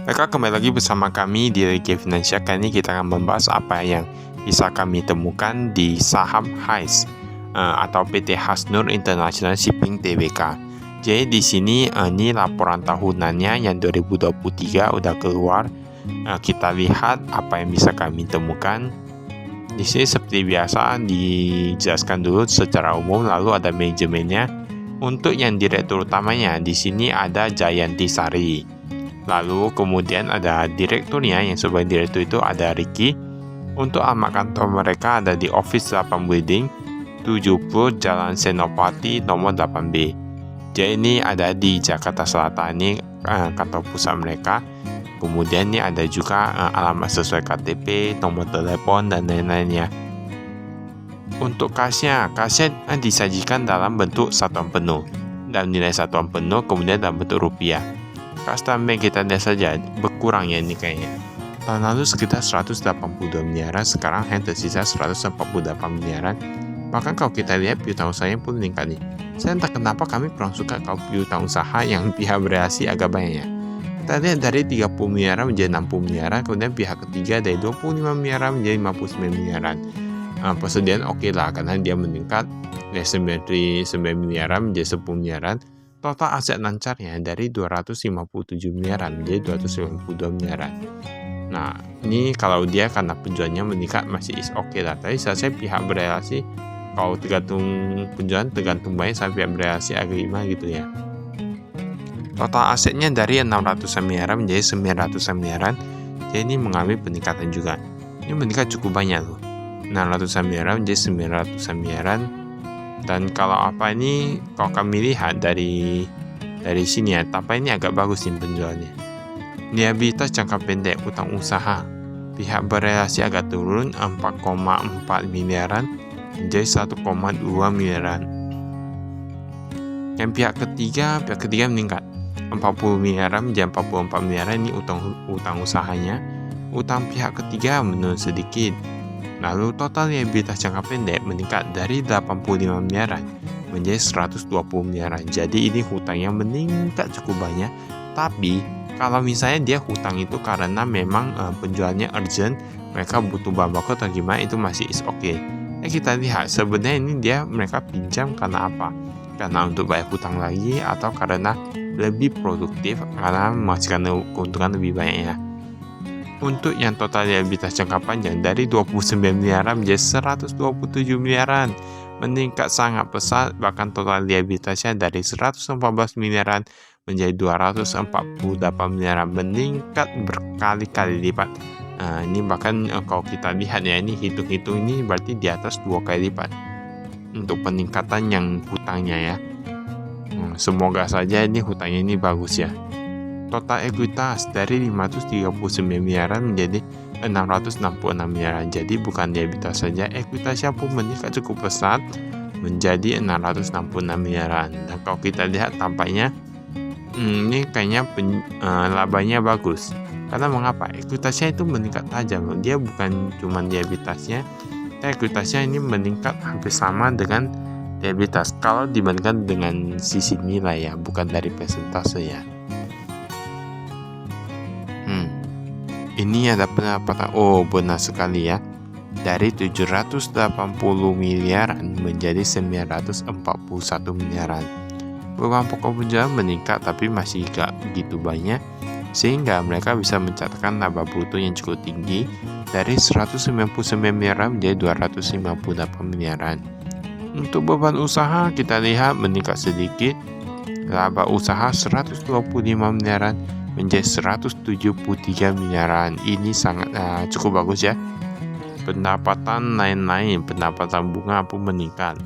Baiklah, kembali lagi bersama kami di Regi Finansial. Kali ini kita akan membahas apa yang bisa kami temukan di saham HAIS atau PT Hasnur International Shipping Tbk. Jadi di sini ini laporan tahunannya yang 2023 udah keluar. Kita lihat apa yang bisa kami temukan. Di sini seperti biasa dijelaskan dulu secara umum, lalu ada manajemennya. Untuk yang direktur utamanya di sini ada Jayanti Sari. Lalu kemudian ada direkturnya, yang sebagai direktur itu ada Ricky. Untuk alamat kantor mereka ada di Office 8 Building 70 Jalan Senopati nomor 8B. Jadi ini ada di Jakarta Selatan, ini kantor pusat mereka. Kemudian ini ada juga alamat sesuai KTP, nomor telepon, dan lain-lainnya. Untuk kasnya disajikan dalam bentuk satuan penuh. Dalam nilai satuan penuh, kemudian dalam bentuk rupiah. Custom bank kita lihat saja berkurang ya ini kayaknya. Tahun lalu sekitar 182 miliaran, sekarang hanya tersisa 148 miliaran. Bahkan kalau kita lihat piutang usahanya pun meningkat nih. Saya entah kenapa kami kurang suka kalau piutang usaha yang pihak bereaksi agak banyak ya. Kita lihat dari 30 miliaran menjadi 60 miliaran, kemudian pihak ketiga dari 25 miliaran menjadi 59 miliaran. Persediaan oke lah, karena dia meningkat dari 9 miliaran menjadi 10 miliaran. Total aset lancarnya dari 257 miliaran menjadi 292 miliaran. Nah, ini kalau dia karena penjualannya meningkat masih is oke lah. Tapi saya pihak bereaksi, kalau tergantung penjualan tergantung banyak, sampai pihak bereaksi agak gimana gitu ya. Total asetnya dari 600 miliaran menjadi 900 miliaran. Jadi ini mengalami peningkatan juga. Ini meningkat cukup banyak loh. 600 miliaran menjadi 900 miliaran. Dan kalau kalau kami lihat dari sini ya, tapi ini agak bagus nih penjualannya. Liabilitas jangka pendek utang usaha pihak bereaksi agak turun 4,4 miliaran menjadi 1,2 miliaran. Yang pihak ketiga meningkat 40 miliaran menjadi 44 miliaran. Ini utang usahanya. Utang pihak ketiga menurun sedikit. Lalu total liabilitas jangka pendek meningkat dari 85 miliaran menjadi 120 miliaran. Jadi ini hutangnya meningkat cukup banyak. Tapi kalau misalnya dia hutang itu karena memang penjualnya urgent, mereka butuh bahan baku atau gimana, itu masih is okay. Kita lihat sebenarnya ini mereka pinjam karena apa? Karena untuk bayar hutang lagi, atau karena lebih produktif karena menghasilkan keuntungan lebih banyak ya. Untuk yang total liabilitas jangka panjang dari 29 miliaran menjadi 127 miliaran, meningkat sangat pesat. Bahkan total liabilitasnya dari 114 miliaran menjadi 248 miliaran, meningkat berkali-kali lipat. Ini bahkan kalau kita lihat ya, ini hitung-hitung ini berarti di atas 2 kali lipat untuk peningkatan yang hutangnya ya. Semoga saja ini hutangnya ini bagus ya. Total ekuitas dari 539 miliaran menjadi 666 miliaran. Jadi bukan liabilitas saja, ekuitasnya pun meningkat cukup pesat menjadi 666 miliaran. Dan kalau kita lihat tampaknya ini kayaknya labanya bagus. Karena mengapa? Ekuitasnya itu meningkat tajam. Dia bukan cuma liabilitasnya, tapi ekuitasnya ini meningkat hampir sama dengan liabilitas kalau dibandingkan dengan sisi nilai ya, bukan dari persentase ya. Ini ada pendapatan, benar sekali ya, dari 780 miliaran menjadi 941 miliaran. Beban pokok penjualan meningkat tapi masih gak begitu banyak, sehingga mereka bisa mencatatkan laba bruto yang cukup tinggi dari 199 miliaran menjadi 258 miliaran. Untuk beban usaha kita lihat meningkat sedikit, laba usaha 125 miliaran menjadi 173 miliaran. Ini sangat cukup bagus ya. Pendapatan lain-lain, pendapatan bunga pun meningkat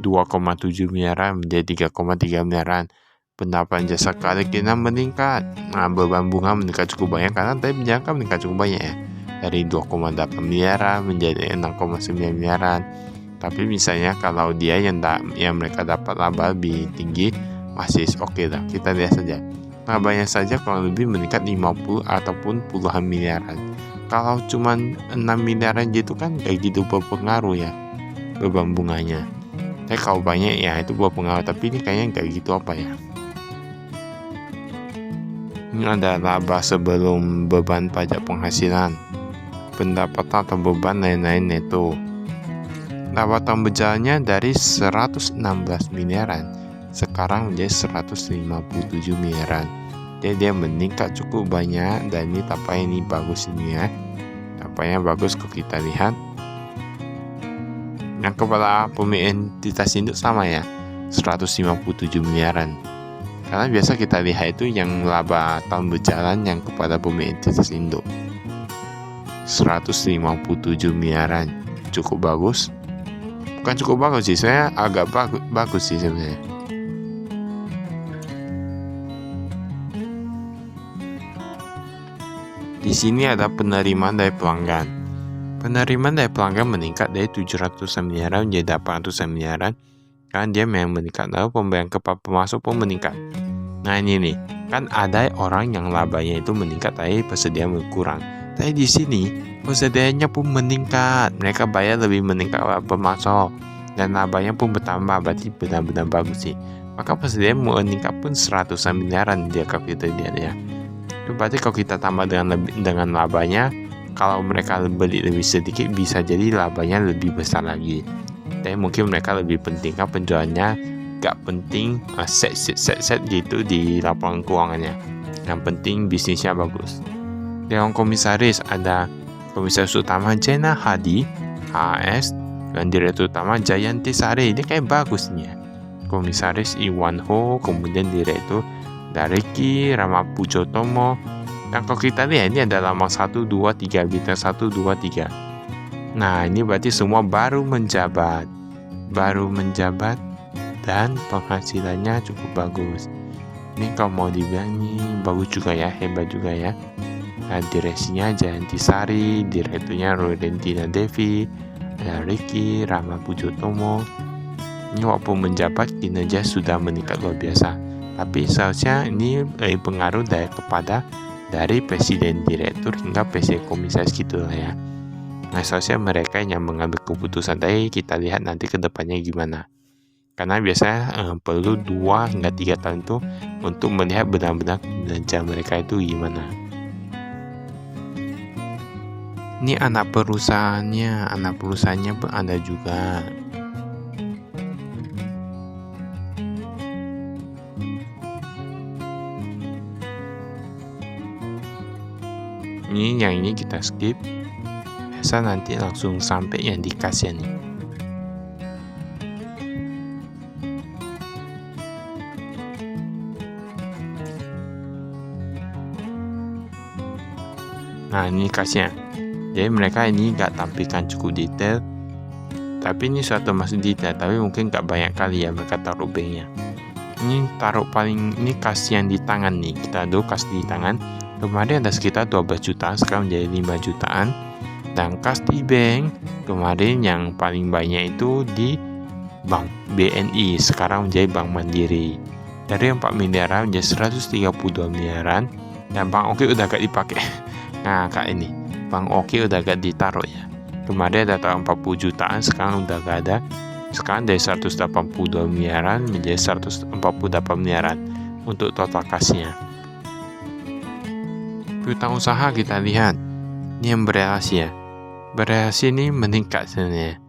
2,7 miliaran menjadi 3,3 miliaran. Pendapatan jasa keyakinan meningkat. Beban bunga meningkat cukup banyak karena tadi penjangka meningkat cukup banyak ya. Dari 2,8 miliaran menjadi 6,9 miliaran. Tapi misalnya kalau dia yang mereka dapat laba lebih tinggi, masih oke lah. Kita lihat saja. Labanya saja kalau lebih meningkat 50 ataupun puluhan miliaran. Kalau cuma 6 miliaran gitu kan kayak gitu berpengaruh ya beban bunganya. Tapi kalau banyak ya itu berpengaruh, tapi ini kayaknya kayak gitu apa ya. Ini ada laba sebelum beban pajak penghasilan, pendapatan atau beban lain-lain neto. Laba tahun berjalannya dari 116 miliaran, sekarang menjadi 157 miliaran. Jadi dia meningkat cukup banyak, dan ini tampaknya ini bagus ini ya. Tampaknya bagus kalau kita lihat. Yang kepala pemilik entitas induk sama ya, 157 miliaran. Karena biasa kita lihat itu yang laba tahun berjalan yang kepada pemilik entitas induk 157 miliaran. Cukup bagus. Bukan cukup bagus sih, saya agak bagus sih sebenarnya. Di sini ada penerimaan dari pelanggan. Penerimaan dari pelanggan meningkat dari 700 miliaran menjadi 800 miliaran. Kan dia memang meningkat, lalu pembayaran kepada pemasok pun meningkat. Nah ini nih, kan ada orang yang labanya itu meningkat tapi persediaan berkurang. Tapi di sini persediaannya pun meningkat, mereka bayar lebih meningkat pemasok dan labanya pun bertambah, berarti benar-benar bagus sih. Maka persediaan meningkat pun 100 miliaran dia kalau kita lihat ya. Itu berarti kalau kita tambah dengan labanya, kalau mereka beli lebih sedikit bisa jadi labanya lebih besar lagi. Tapi mungkin mereka lebih pentingkan penjualannya, gak penting set gitu di laporan keuangannya. Yang penting bisnisnya bagus. Dewan komisaris ada komisaris utama Jena Hadi HS dan direktur utama Jayanti Sari. Ini kayak bagus nih ya. Komisaris Iwan Ho, kemudian direktur Dariki Rama Pujotomo. Dan kalau kita lihat ini ada lambang 1, 2, 3, bintang 1, 2, 3. Nah ini berarti semua baru menjabat dan penghasilannya cukup bagus. Ini kalau mau dibilang ini bagus juga ya, hebat juga ya. Nah, direksinya Jayanti Sari, direkturnya Rodentina Devi, ada Ricky Rama Pujotomo. Ini walaupun menjabat kinerja sudah meningkat luar biasa, tapi seharusnya ini pengaruh dari presiden, direktur hingga presiden komisaris gitu lah ya. Nah seharusnya mereka yang mengambil keputusan, tapi kita lihat nanti ke depannya gimana. Karena biasanya perlu 2 hingga 3 tahun itu untuk melihat benar-benar kinerja mereka itu gimana. Ini anak perusahaannya pun ada juga. Yang ini kita skip. Biasa nanti langsung sampai yang dikasih nih. Nah ini kasnya. Jadi mereka ini gak tampilkan cukup detail, tapi ini suatu masuk detail, tapi mungkin gak banyak kali ya mereka taruh banknya. Ini taruh paling, ini kas yang di tangan nih, kita dulu kas di tangan. Kemarin ada sekitar 12 jutaan, sekarang menjadi 5 jutaan. Dan kas di bank, kemarin yang paling banyak itu di Bank BNI, sekarang menjadi Bank Mandiri. Dari 4 miliaran menjadi 132 miliaran. Dan Bank Oke udah gak dipakai. Nah kak ini, Bank Oke udah gak ditaruh ya. Kemarin ada taruh 40 jutaan, sekarang udah gak ada. Sekarang dari 182 miliaran menjadi 148 miliaran untuk total kasnya. Piutang usaha kita lihat, ini yang bereaksi ya. Bereaksi ini meningkat sebenarnya.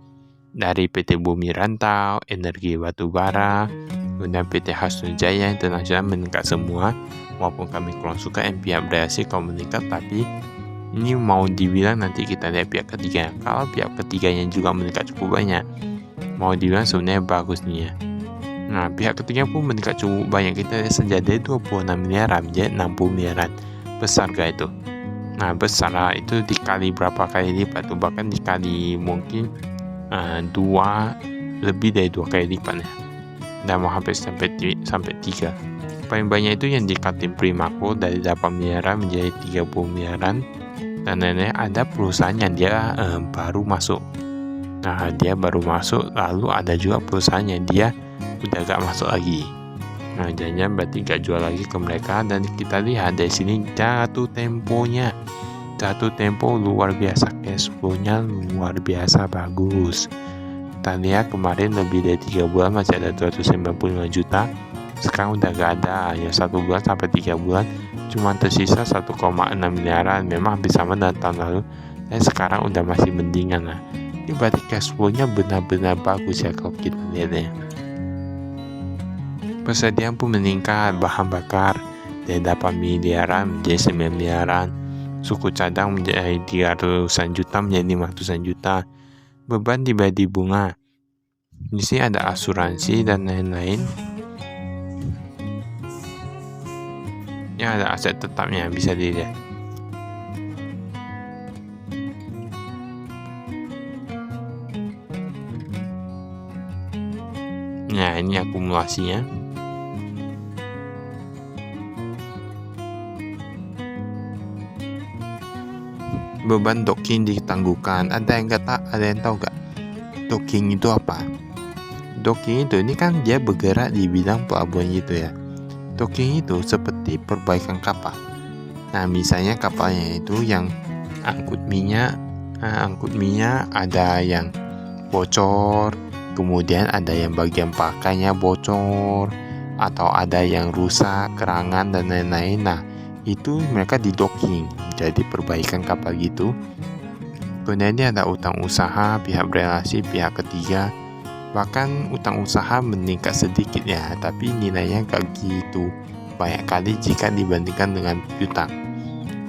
Dari PT Bumi Rantau, Energi Batubara, kemudian PT Hasnul Jaya Internasional meningkat semua. Walaupun kami kurang suka pihak bereaksi kalau meningkat, tapi ini mau dibilang nanti kita lihat pihak ketiga. Kalau pihak ketiganya juga meningkat cukup banyak, mau dibilang sebenarnya bagus nih ya. Nah pihak ketiga pun meningkat cukup banyak. Kita lihat saja dari 26 miliaran menjadi 60 miliaran. Besar gak itu? Nah besar lah, itu dikali berapa kali lipat tuh, bahkan dikali mungkin lebih dari 2 kali lipat ya. Dan mau sampai 3. Paling banyak itu yang di Kaltim Primaco dari 8 miliaran menjadi 30 miliaran. Dan lainnya ada perusahaan yang dia baru masuk. Nah dia baru masuk, lalu ada juga perusahaan yang dia udah gak masuk lagi. Nah jangan berarti gak jual lagi ke mereka. Dan kita lihat dari sini jatuh temponya. Jatuh tempo luar biasa, cash flow-nya luar biasa bagus. Kita lihat kemarin lebih dari 3 bulan masih ada 295 juta. Sekarang udah gak ada ya, 1 bulan sampai 3 bulan cuma tersisa 1,6 miliaran, memang hampir sama dengan tahun lalu, dan sekarang udah masih mendingan lah. Ini berarti cash flow-nya benar-benar bagus ya kalau kita lihatnya. Persediaan pun meningkat, bahan bakar dari 8 miliaran menjadi 9 miliaran, suku cadang menjadi 300-an juta menjadi 500-an juta, beban dibagi bunga. Di sini ada asuransi dan lain-lain. Ya, ada aset tetapnya bisa dilihat. Nah, ini akumulasinya. Beban docking ditangguhkan. Ada yang tahu nggak? Docking itu apa? Docking itu ini kan dia bergerak di bidang pelabuhan gitu ya. Docking itu seperti perbaikan kapal. Nah, misalnya kapalnya itu yang angkut minyak ada yang bocor, kemudian ada yang bagian pakainya bocor, atau ada yang rusak, kerangan dan lain-lain. Nah, itu mereka di docking, jadi perbaikan kapal gitu. Kemudian ini ada utang usaha, pihak berelasi, pihak ketiga. Bahkan utang usaha meningkat sedikit ya, tapi nilainya gak gitu banyak kali jika dibandingkan dengan piutang.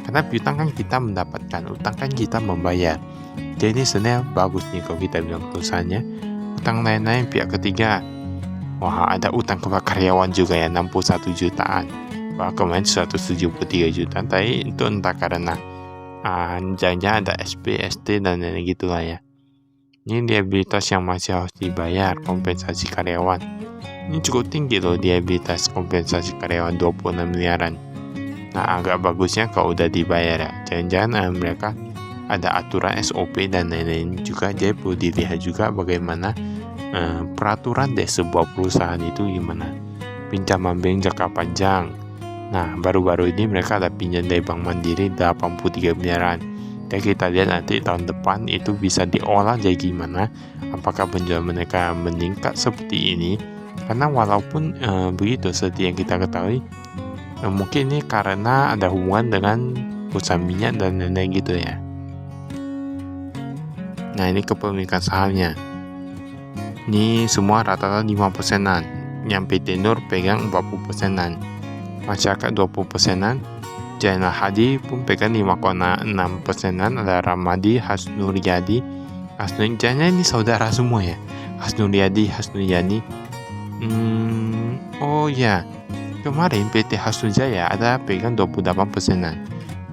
Karena piutang kan kita mendapatkan, utang kan kita membayar. Jadi sebenarnya bagus nih kalau kita bilang perusahaannya. Utang lain-lain pihak ketiga, wah ada utang kepada karyawan juga ya, 61 jutaan. Wah, kemarin 173 juta, tapi itu entah karena jangan-jangan ada SP, ST dan lain-lain gitulah ya. Ini liabilitas yang masih harus dibayar, kompensasi karyawan. Ini cukup tinggi loh liabilitas kompensasi karyawan 26 miliaran. Nah, agak bagusnya kalau udah dibayar ya. Jangan-jangan mereka ada aturan SOP dan lain-lain juga. Jadi perlu dilihat juga bagaimana peraturan dari sebuah perusahaan itu gimana. Pinjaman bank jangka panjang. Nah, baru-baru ini mereka ada pinjam dari Bank Mandiri 83 miliaran. Dan kita lihat nanti tahun depan itu bisa diolah jadi gimana, apakah penjualan mereka meningkat seperti ini. Karena walaupun begitu, seperti yang kita ketahui, mungkin ini karena ada hubungan dengan perusahaan minyak dan lain-lain gitu ya. Nah, ini kepemilikan sahamnya. Ini semua rata-rata 5%-an. Yang PT Nur pegang 40%-an. Masyarakat 20%-an. Jainal Hadi pun pegang 5,6%-an. Ada Ramadi, Hasnuryadi. Hasnuryadi ini saudara semua ya. Hasnuryadi. Oh ya, kemarin PT Hasnujaya ada pegang 28%-an.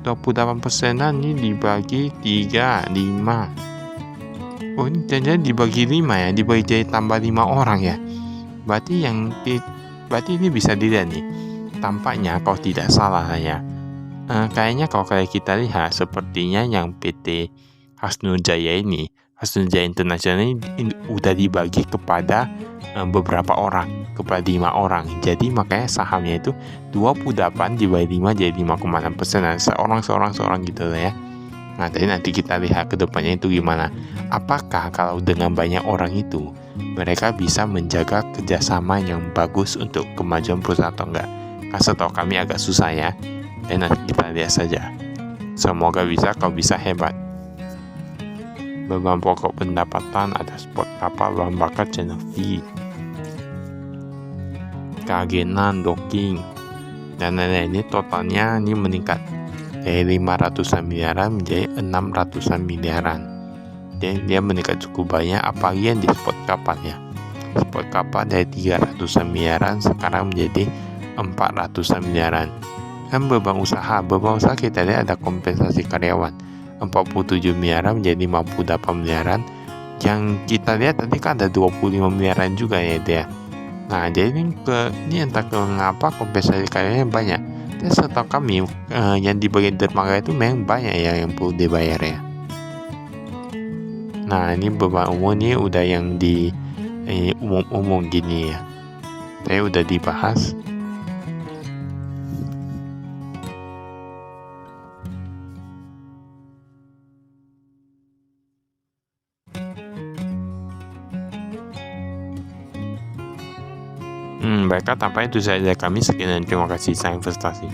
28%-an ini dibagi 3, 5. Oh, ini jangan dibagi 5 ya, dibagi jadi tambah 5 orang ya. Berarti ini bisa dilihat nih. Tampaknya kalau tidak salah ya. Kayaknya kalau kita lihat sepertinya yang PT Hasnujaya ini, Hasnujaya International ini udah dibagi kepada beberapa orang, kepada 5 orang. Jadi makanya sahamnya itu 28 dibagi 5 jadi 5,6%. Seorang gitu lah ya. Nah, jadi nanti kita lihat ke depannya itu gimana. Apakah kalau dengan banyak orang itu mereka bisa menjaga kerjasama yang bagus untuk kemajuan perusahaan atau enggak? Setahu kami agak susah ya. Dan nanti kita lihat saja. Semoga bisa, kalau bisa hebat. Beban pokok pendapatan ada spot kapal, bahan bakar, channel fee, keagenan, docking, dan lain-lain. Ini totalnya ini meningkat dari 500-an miliaran menjadi 600-an miliaran. Jadi dia meningkat cukup banyak, apalagi yang di spot kapal ya. Spot kapal dari 300-an miliaran sekarang menjadi 400-an miliaran. Dan beban usaha kita lihat ada kompensasi karyawan 47 miliaran menjadi 58 miliaran. Yang kita lihat tadi kan ada 25 miliaran juga ya dia. Nah, jadi ini entah kenapa kompensasi karyawannya banyak. Dan setahu kami yang di bagian dermaga itu memang banyak ya yang perlu dibayar ya. Nah, ini beban umum ini udah yang di umum gini ya. Saya udah dibahas. Baiklah, tampaknya itu saja dari kami. Sekian dan terima kasih. Saya investasi.